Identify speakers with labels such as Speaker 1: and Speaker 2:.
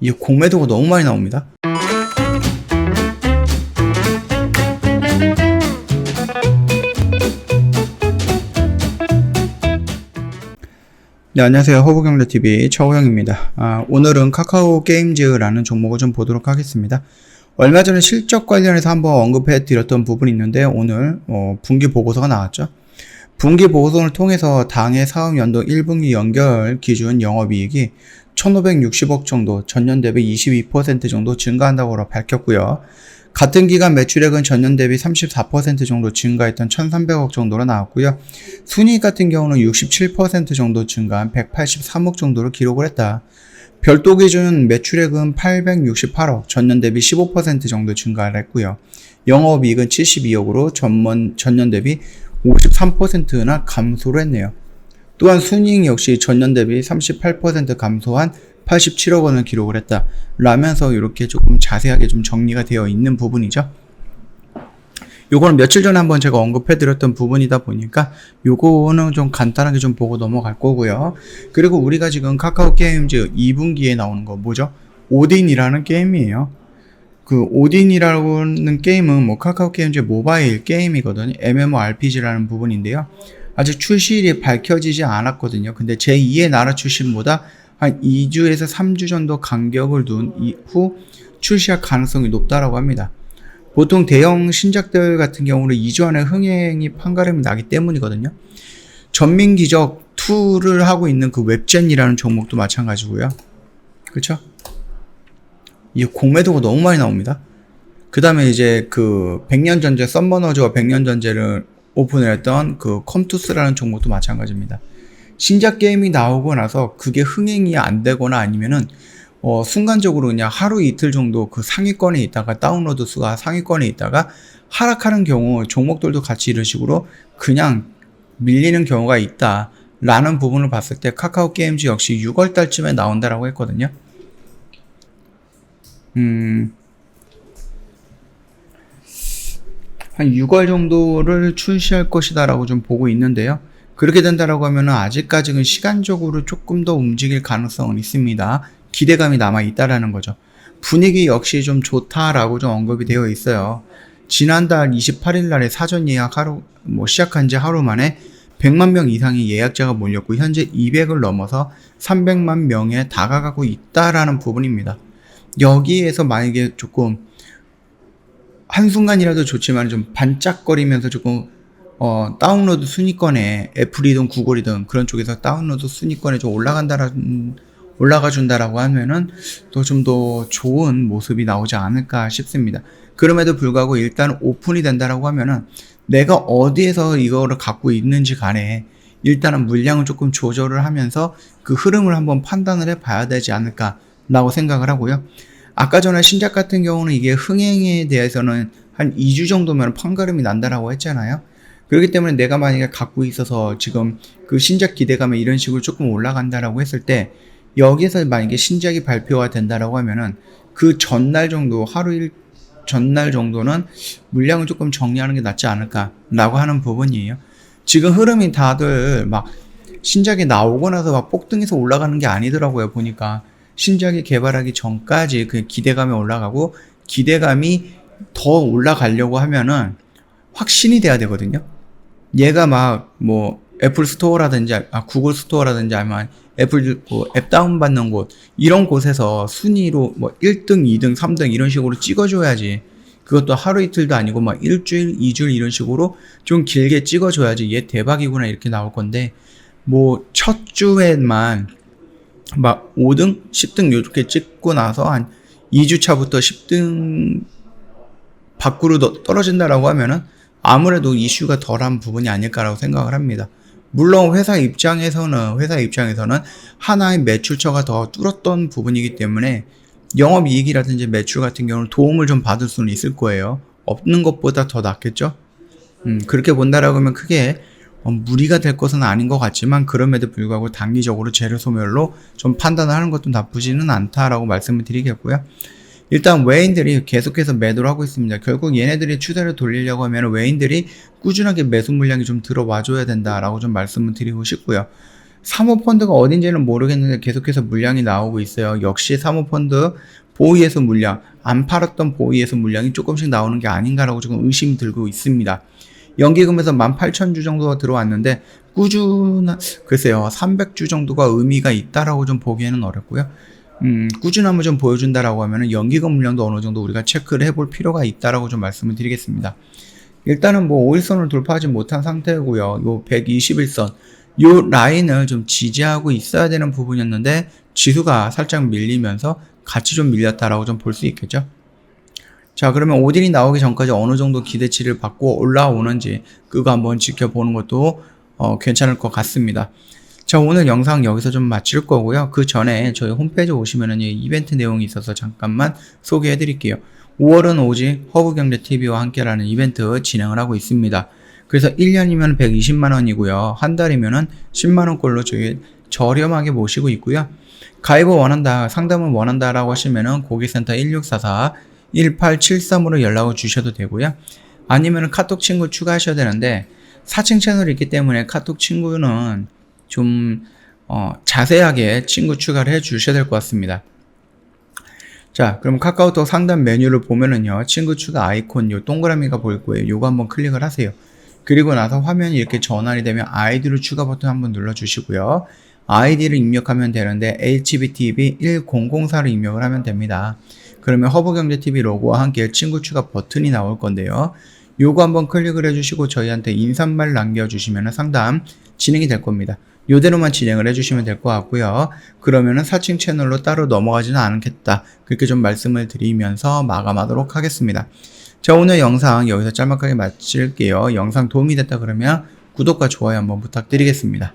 Speaker 1: 이 공매도가 너무 많이 나옵니다. 네, 안녕하세요. 허브경제TV 최호영입니다. 오늘은 카카오 게임즈라는 종목을 좀 보도록 하겠습니다. 얼마 전에 실적 관련해서 한번 언급해 드렸던 부분이 있는데, 오늘 분기 보고서가 나왔죠. 분기 보고서를 통해서 당해 사업 연도 1분기 연결 기준 영업이익이 1560억 정도, 전년 대비 22% 정도 증가한다고 밝혔고요. 같은 기간 매출액은 전년 대비 34% 정도 증가했던 1300억 정도로 나왔고요. 순이익 같은 경우는 67% 정도 증가한 183억 정도로 기록을 했다. 별도 기준 매출액은 868억, 전년 대비 15% 정도 증가를 했고요. 영업이익은 72억으로 전년 대비 53%나 감소를 했네요. 또한 순이익 역시 전년 대비 38% 감소한 87억 원을 기록을 했다 라면서 이렇게 조금 자세하게 좀 정리가 되어 있는 부분이죠. 요거는 며칠 전에 한번 제가 언급해 드렸던 부분이다 보니까 요거는 좀 간단하게 좀 보고 넘어갈 거고요. 그리고 우리가 지금 카카오 게임즈 2분기에 나오는 거 뭐죠? 오딘이라는 게임이에요. 그 오딘이라는 게임은 뭐 카카오 게임즈 모바일 게임이거든요. MMORPG라는 부분인데요. 아직 출시일이 밝혀지지 않았거든요. 근데 제2의 나라 출시보다 한 2주에서 3주 정도 간격을 둔 이후 출시할 가능성이 높다라고 합니다. 보통 대형 신작들 같은 경우는 2주 안에 흥행이 판가름이 나기 때문이거든요. 전민기적 2를 하고 있는 그 웹젠이라는 종목도 마찬가지고요. 그렇죠? 이 공매도가 너무 많이 나옵니다. 그 다음에 이제 그 100년 전제 썸머너즈와 100년 전제를 오픈을 했던 그 컴투스라는 종목도 마찬가지입니다. 신작 게임이 나오고 나서 그게 흥행이 안 되거나 아니면은 순간적으로 그냥 하루 이틀 정도 그 상위권에 있다가 다운로드 수가 상위권에 있다가 하락하는 경우 종목들도 같이 이런 식으로 그냥 밀리는 경우가 있다 라는 부분을 봤을 때 카카오 게임즈 역시 6월 달쯤에 나온다라고 했거든요. 한 6월 정도를 출시할 것이다 라고 좀 보고 있는데요. 그렇게 된다라고 하면은 아직까지는 시간적으로 조금 더 움직일 가능성은 있습니다. 기대감이 남아 있다라는 거죠. 분위기 역시 좀 좋다라고 좀 언급이 되어 있어요. 지난달 28일 날에 사전 예약 시작한 지 하루 만에 100만 명 이상의 예약자가 몰렸고 현재 200을 넘어서 300만 명에 다가가고 있다라는 부분입니다. 여기에서 만약에 조금 한순간이라도 좋지만 좀 반짝거리면서 조금 다운로드 순위권에 애플이든 구글이든 그런 쪽에서 다운로드 순위권에 좀 올라가준다라고 하면은 또 좀 더 좋은 모습이 나오지 않을까 싶습니다. 그럼에도 불구하고 일단 오픈이 된다라고 하면은 내가 어디에서 이거를 갖고 있는지 간에 일단은 물량을 조금 조절을 하면서 그 흐름을 한번 판단을 해 봐야 되지 않을까라고 생각을 하고요. 아까 전에 신작 같은 경우는 이게 흥행에 대해서는 한 2주 정도면 판가름이 난다라고 했잖아요. 그렇기 때문에 내가 만약에 갖고 있어서 지금 그 신작 기대감에 이런 식으로 조금 올라간다라고 했을 때 여기에서 만약에 신작이 발표가 된다라고 하면은 그 전날 정도 전날 정도는 물량을 조금 정리하는 게 낫지 않을까라고 하는 부분이에요. 지금 흐름이 다들 막 신작이 나오고 나서 막 폭등해서 올라가는 게 아니더라고요. 보니까 신작이 개발하기 전까지 그 기대감이 올라가고 기대감이 더 올라가려고 하면은 확신이 돼야 되거든요. 얘가 막 뭐 애플 스토어라든지 구글 스토어라든지 아니면 애플 앱 다운받는 곳 이런 곳에서 순위로 뭐 1등, 2등, 3등 이런 식으로 찍어줘야지. 그것도 하루 이틀도 아니고 막 일주일, 2주일 이런 식으로 좀 길게 찍어줘야지 얘 대박이구나 이렇게 나올 건데 뭐 첫 주에만 막 5등, 10등 이렇게 찍고 나서 한 2주 차부터 10등 밖으로 떨어진다라고 하면은 아무래도 이슈가 덜한 부분이 아닐까라고 생각을 합니다. 물론 회사 입장에서는 하나의 매출처가 더 뚫었던 부분이기 때문에 영업이익이라든지 매출 같은 경우는 도움을 좀 받을 수는 있을 거예요. 없는 것보다 더 낫겠죠? 그렇게 본다라고 하면 크게 무리가 될 것은 아닌 것 같지만 그럼에도 불구하고 단기적으로 재료 소멸로 좀 판단을 하는 것도 나쁘지는 않다라고 말씀을 드리겠고요. 일단 외인들이 계속해서 매도를 하고 있습니다. 결국 얘네들이 추세를 돌리려고 하면 외인들이 꾸준하게 매수 물량이 좀 들어와 줘야 된다라고 좀 말씀을 드리고 싶고요. 사모펀드가 어딘지는 모르겠는데 계속해서 물량이 나오고 있어요. 역시 사모펀드 보이에서 물량, 안 팔았던 보이에서 물량이 조금씩 나오는 게 아닌가라고 조금 의심이 들고 있습니다. 연기금에서 18,000주 정도가 들어왔는데 글쎄요, 300주 정도가 의미가 있다라고 좀 보기에는 어렵고요. 꾸준함을 좀 보여준다라고 하면은 연기금 물량도 어느 정도 우리가 체크를 해볼 필요가 있다라고 좀 말씀을 드리겠습니다. 일단은 뭐 5일선을 돌파하지 못한 상태고요. 요 121선, 요 라인을 좀 지지하고 있어야 되는 부분이었는데 지수가 살짝 밀리면서 같이 좀 밀렸다라고 좀 볼 수 있겠죠. 자, 그러면 오딘이 나오기 전까지 어느 정도 기대치를 받고 올라오는지 그거 한번 지켜보는 것도 괜찮을 것 같습니다. 자, 오늘 영상 여기서 좀 마칠 거고요. 그 전에 저희 홈페이지 오시면은 이벤트 내용이 있어서 잠깐만 소개해 드릴게요. 5월은 오직 허브경제TV와 함께라는 이벤트 진행을 하고 있습니다. 그래서 1년이면 120만원이고요. 한 달이면은 10만원꼴로 저희 저렴하게 모시고 있고요. 가입을 원한다, 상담을 원한다라고 하시면은 고객센터 1644-1873으로 연락을 주셔도 되고요. 아니면은 카톡 친구 추가하셔야 되는데, 사칭 채널이 있기 때문에 카톡 친구는 좀 자세하게 친구 추가를 해 주셔야 될 것 같습니다. 자, 그럼 카카오톡 상담 메뉴를 보면은요, 친구 추가 아이콘 요 동그라미가 보일 거예요. 요거 한번 클릭을 하세요. 그리고 나서 화면이 이렇게 전환이 되면 아이디로 추가 버튼 한번 눌러 주시고요. 아이디를 입력하면 되는데 HBTV1004를 입력을 하면 됩니다. 그러면 허브경제TV 로고와 함께 친구 추가 버튼이 나올 건데요. 요거 한번 클릭을 해주시고 저희한테 인사말 남겨주시면 상담 진행이 될 겁니다. 요대로만 진행을 해주시면 될 것 같고요. 그러면은 사칭 채널로 따로 넘어가지는 않겠다. 그렇게 좀 말씀을 드리면서 마감하도록 하겠습니다. 자, 오늘 영상 여기서 짤막하게 마칠게요. 영상 도움이 됐다 그러면 구독과 좋아요 한번 부탁드리겠습니다.